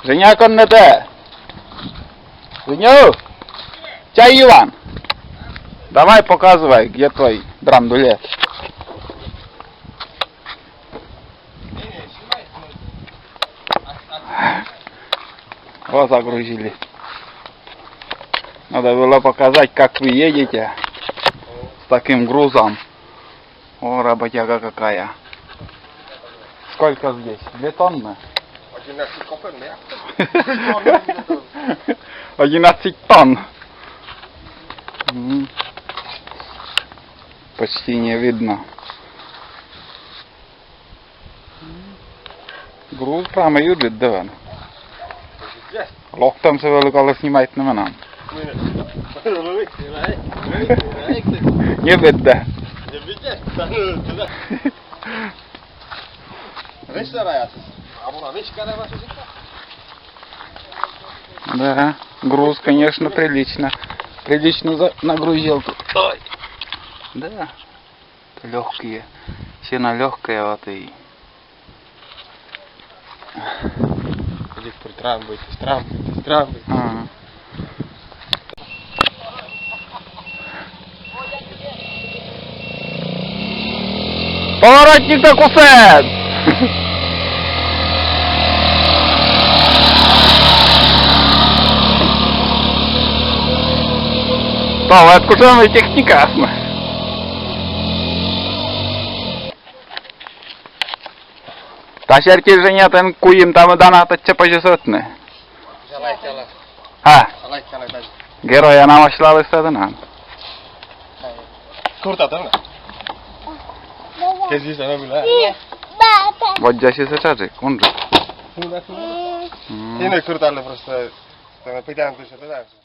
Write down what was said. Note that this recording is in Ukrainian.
Женя, коннете. Женю! Чай, Иван! Давай показывай, где твой драндулет. Вот загрузили. Надо было показать, как вы едете с таким грузом. О, работяга какая. Сколько здесь? 2 тонны? 11 тонн. Почти не видно. Груз прямо юрлит, да? Lohtam se vielä kallis nimet nimenään. Не видно. Да, груз, конечно, прилично. Прилично нагрузил. Ой. Да, легкие. Сено легкое вот и. Трамвай. Поворотник на кусет! Та, ви откушений техніка. Та шерки Женя ten kujim tam dana teď požesotne. Ha, geroja namašlali se dana. Kurta tamna. Kezi sana bile. Vodjaši se čači, kunžu. Yine kurtarlı просто. Sana piden dışı da dersin.